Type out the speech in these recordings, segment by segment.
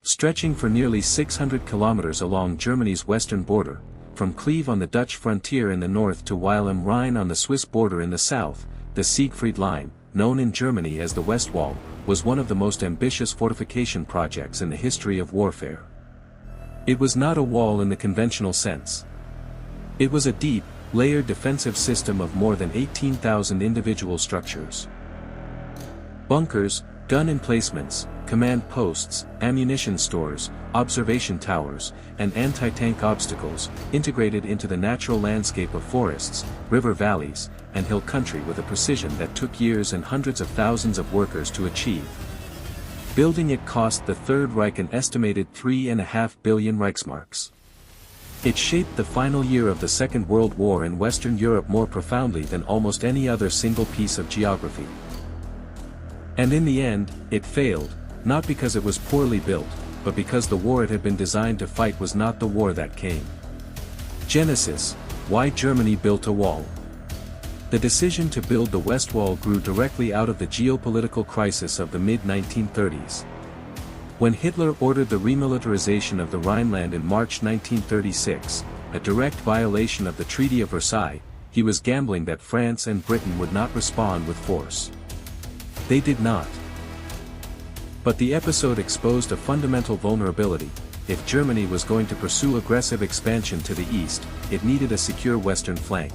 Stretching for nearly 600 kilometers along Germany's western border, from Kleve on the Dutch frontier in the north to Weil am Rhein on the Swiss border in the south, the Siegfried Line, known in Germany as the West Wall, was one of the most ambitious fortification projects in the history of warfare. It was not a wall in the conventional sense. It was a deep, layered defensive system of more than 18,000 individual structures. Bunkers, gun emplacements, command posts, ammunition stores, observation towers, and anti-tank obstacles, integrated into the natural landscape of forests, river valleys, and hill country with a precision that took years and hundreds of thousands of workers to achieve. Building it cost the Third Reich an estimated 3.5 billion Reichsmarks. It shaped the final year of the Second World War in Western Europe more profoundly than almost any other single piece of geography. And in the end, it failed, not because it was poorly built, but because the war it had been designed to fight was not the war that came. Genesis: why Germany built a wall. The decision to build the West Wall grew directly out of the geopolitical crisis of the mid-1930s. When Hitler ordered the remilitarization of the Rhineland in March 1936, a direct violation of the Treaty of Versailles, he was gambling that France and Britain would not respond with force. They did not. But the episode exposed a fundamental vulnerability. If Germany was going to pursue aggressive expansion to the east, it needed a secure western flank.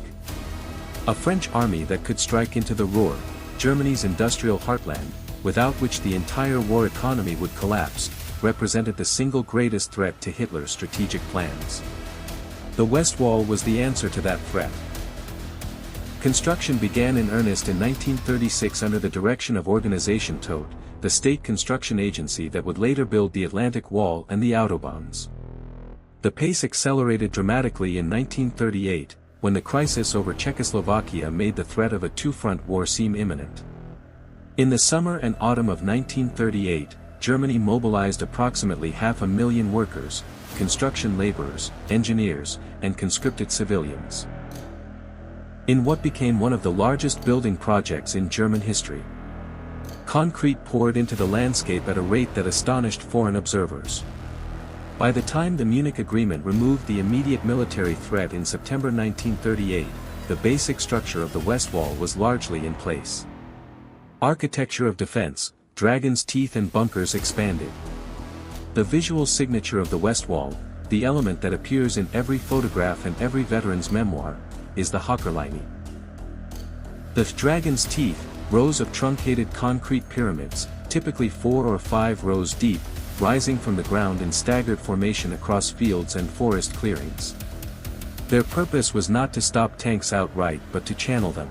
A French army that could strike into the Ruhr, Germany's industrial heartland, without which the entire war economy would collapse, represented the single greatest threat to Hitler's strategic plans. The West Wall was the answer to that threat. Construction began in earnest in 1936 under the direction of Organisation Todt, the state construction agency that would later build the Atlantic Wall and the Autobahns. The pace accelerated dramatically in 1938, when the crisis over Czechoslovakia made the threat of a two-front war seem imminent. In the summer and autumn of 1938, Germany mobilized approximately 500,000 workers, construction laborers, engineers, and conscripted civilians. In what became one of the largest building projects in German history. Concrete poured into the landscape at a rate that astonished foreign observers. By the time the Munich Agreement removed the immediate military threat in September 1938, the basic structure of the West Wall was largely in place. Architecture of defense, dragon's teeth and bunkers expanded. The visual signature of the West Wall, the element that appears in every photograph and every veteran's memoir, is the Hockerlinie. The dragon's teeth, rows of truncated concrete pyramids, typically 4 or 5 rows deep, rising from the ground in staggered formation across fields and forest clearings. Their purpose was not to stop tanks outright but to channel them.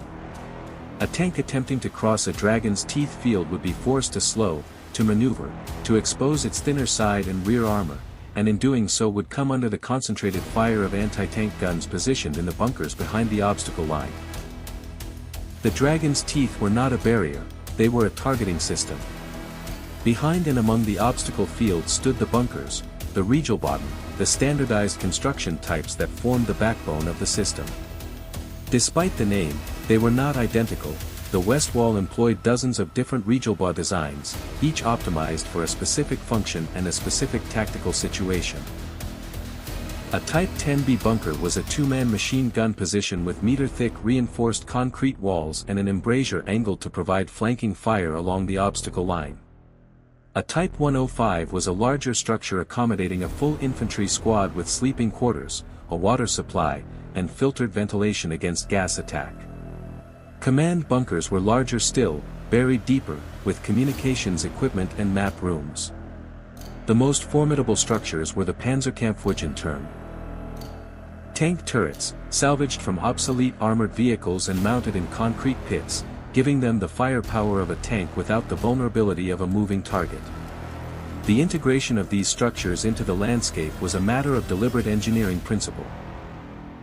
A tank attempting to cross a dragon's teeth field would be forced to slow, to maneuver, to expose its thinner side and rear armor, and in doing so would come under the concentrated fire of anti-tank guns positioned in the bunkers behind the obstacle line. The dragon's teeth were not a barrier, they were a targeting system. Behind and among the obstacle fields stood the bunkers, the Regelbau, the standardized construction types that formed the backbone of the system. Despite the name, they were not identical. The West Wall employed dozens of different Regelbau designs, each optimized for a specific function and a specific tactical situation. A Type 10B bunker was a two-man machine gun position with meter-thick reinforced concrete walls and an embrasure angled to provide flanking fire along the obstacle line. A Type 105 was a larger structure accommodating a full infantry squad with sleeping quarters, a water supply, and filtered ventilation against gas attack. Command bunkers were larger still, buried deeper, with communications equipment and map rooms. The most formidable structures were the Panzerkampfwagenturm. Tank turrets, salvaged from obsolete armored vehicles and mounted in concrete pits, giving them the firepower of a tank without the vulnerability of a moving target. The integration of these structures into the landscape was a matter of deliberate engineering principle.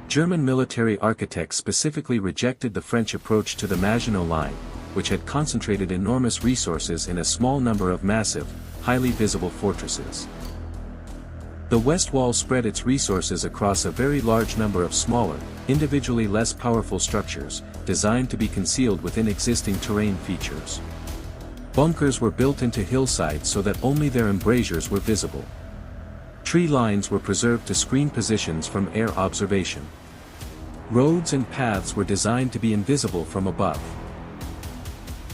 German military architects specifically rejected the French approach to the Maginot Line, which had concentrated enormous resources in a small number of massive, highly visible fortresses. The West Wall spread its resources across a very large number of smaller, individually less powerful structures, designed to be concealed within existing terrain features. Bunkers were built into hillsides so that only their embrasures were visible. Tree lines were preserved to screen positions from air observation. Roads and paths were designed to be invisible from above.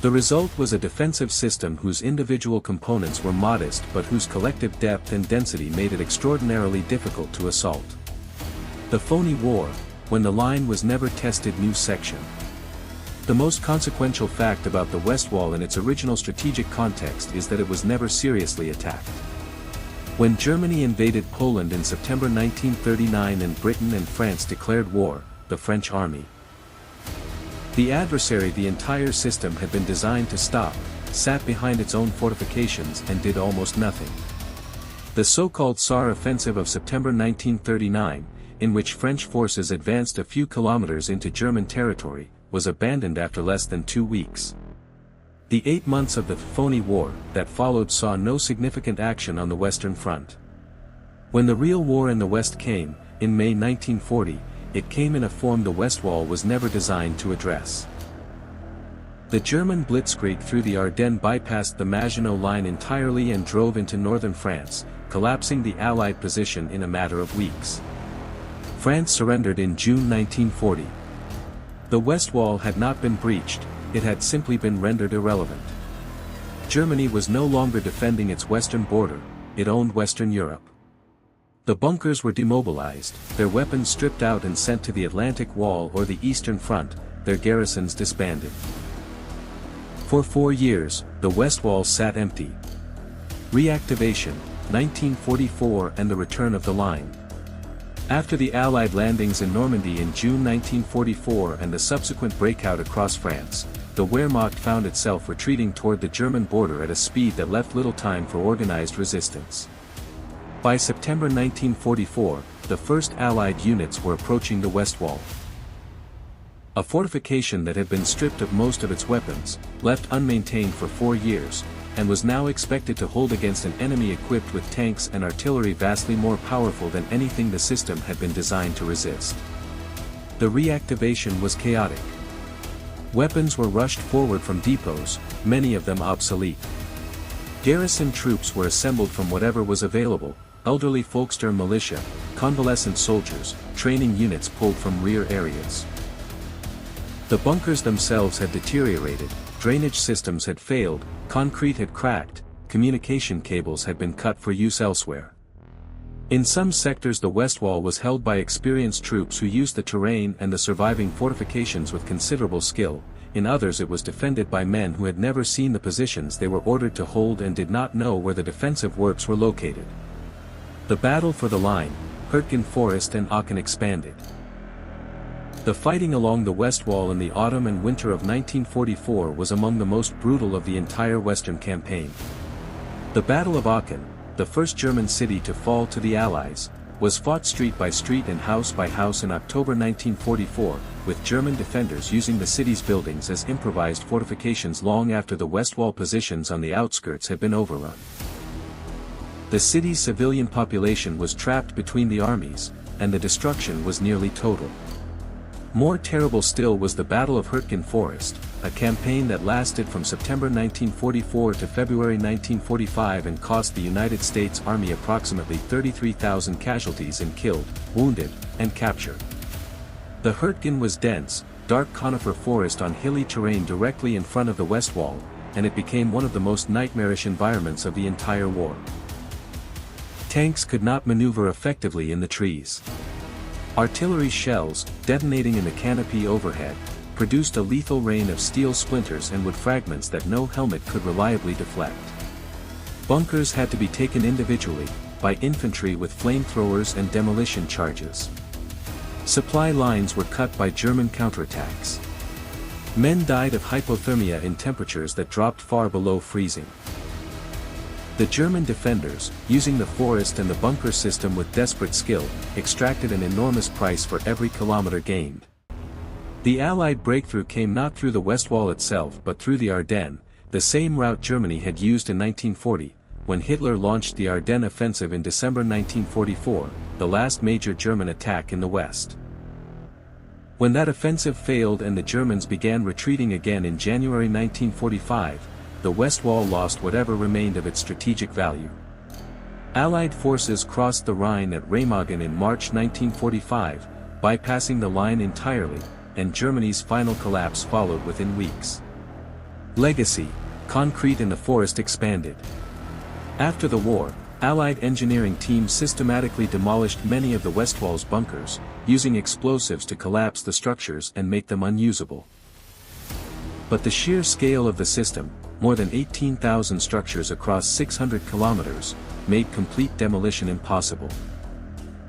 The result was a defensive system whose individual components were modest but whose collective depth and density made it extraordinarily difficult to assault. The phony war, when the line was never tested. New section. The most consequential fact about the West Wall in its original strategic context is that it was never seriously attacked. When Germany invaded Poland in September 1939 and Britain and France declared war, the French army, the adversary the entire system had been designed to stop, sat behind its own fortifications and did almost nothing. The so-called Saar offensive of September 1939, in which French forces advanced a few kilometers into German territory, was abandoned after less than 2 weeks. The 8 months of the phony war that followed saw no significant action on the Western Front. When the real war in the West came, in May 1940, it came in a form the West Wall was never designed to address. The German blitzkrieg through the Ardennes bypassed the Maginot Line entirely and drove into northern France, collapsing the Allied position in a matter of weeks. France surrendered in June 1940. The West Wall had not been breached, it had simply been rendered irrelevant. Germany was no longer defending its western border, it owned Western Europe. The bunkers were demobilized, their weapons stripped out and sent to the Atlantic Wall or the Eastern Front, their garrisons disbanded. For 4 years, the West Wall sat empty. Reactivation, 1944 and the return of the line. After the Allied landings in Normandy in June 1944 and the subsequent breakout across France, the Wehrmacht found itself retreating toward the German border at a speed that left little time for organized resistance. By September 1944, the first Allied units were approaching the West Wall. A fortification that had been stripped of most of its weapons, left unmaintained for 4 years, and was now expected to hold against an enemy equipped with tanks and artillery vastly more powerful than anything the system had been designed to resist. The reactivation was chaotic. Weapons were rushed forward from depots, many of them obsolete. Garrison troops were assembled from whatever was available, elderly Volkssturm militia, convalescent soldiers, training units pulled from rear areas. The bunkers themselves had deteriorated, drainage systems had failed, concrete had cracked, communication cables had been cut for use elsewhere. In some sectors the West Wall was held by experienced troops who used the terrain and the surviving fortifications with considerable skill, in others it was defended by men who had never seen the positions they were ordered to hold and did not know where the defensive works were located. The battle for the line, Hürtgen Forest and Aachen expanded. The fighting along the West Wall in the autumn and winter of 1944 was among the most brutal of the entire Western campaign. The Battle of Aachen, the first German city to fall to the Allies, was fought street by street and house by house in October 1944, with German defenders using the city's buildings as improvised fortifications long after the West Wall positions on the outskirts had been overrun. The city's civilian population was trapped between the armies, and the destruction was nearly total. More terrible still was the Battle of Hürtgen Forest, a campaign that lasted from September 1944 to February 1945 and cost the United States Army approximately 33,000 casualties in killed, wounded, and captured. The Hürtgen was dense, dark conifer forest on hilly terrain directly in front of the West Wall, and it became one of the most nightmarish environments of the entire war. Tanks could not maneuver effectively in the trees. Artillery shells, detonating in the canopy overhead, produced a lethal rain of steel splinters and wood fragments that no helmet could reliably deflect. Bunkers had to be taken individually, by infantry with flamethrowers and demolition charges. Supply lines were cut by German counterattacks. Men died of hypothermia in temperatures that dropped far below freezing. The German defenders, using the forest and the bunker system with desperate skill, extracted an enormous price for every kilometer gained. The Allied breakthrough came not through the West Wall itself but through the Ardennes, the same route Germany had used in 1940, when Hitler launched the Ardennes offensive in December 1944, the last major German attack in the West. When that offensive failed and the Germans began retreating again in January 1945, the West Wall lost whatever remained of its strategic value. Allied forces crossed the Rhine at Remagen in March 1945, bypassing the line entirely, and Germany's final collapse followed within weeks. Legacy: concrete in the forest expanded. After the war, Allied engineering teams systematically demolished many of the Westwall's bunkers, using explosives to collapse the structures and make them unusable. But the sheer scale of the system, more than 18,000 structures across 600 kilometers, made complete demolition impossible.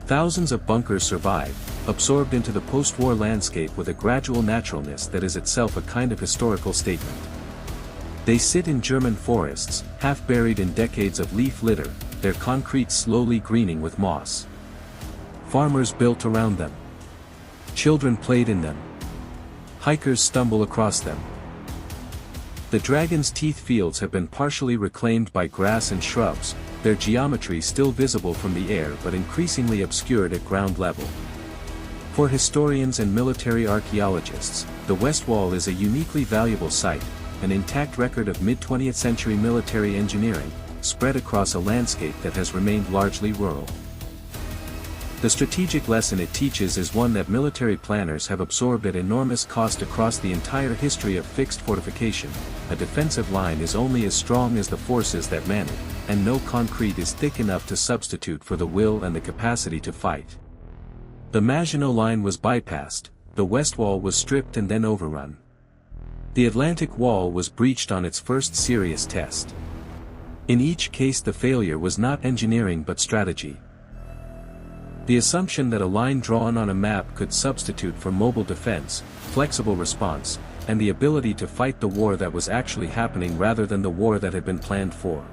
Thousands of bunkers survived, absorbed into the post-war landscape with a gradual naturalness that is itself a kind of historical statement. They sit in German forests, half buried in decades of leaf litter, their concrete slowly greening with moss. Farmers built around them. Children played in them. Hikers stumble across them. The Dragon's Teeth fields have been partially reclaimed by grass and shrubs, their geometry still visible from the air but increasingly obscured at ground level. For historians and military archaeologists, the West Wall is a uniquely valuable site, an intact record of mid-20th century military engineering, spread across a landscape that has remained largely rural. The strategic lesson it teaches is one that military planners have absorbed at enormous cost across the entire history of fixed fortification: a defensive line is only as strong as the forces that man it, and no concrete is thick enough to substitute for the will and the capacity to fight. The Maginot Line was bypassed, the West Wall was stripped and then overrun. The Atlantic Wall was breached on its first serious test. In each case the failure was not engineering but strategy. The assumption that a line drawn on a map could substitute for mobile defense, flexible response, and the ability to fight the war that was actually happening rather than the war that had been planned for.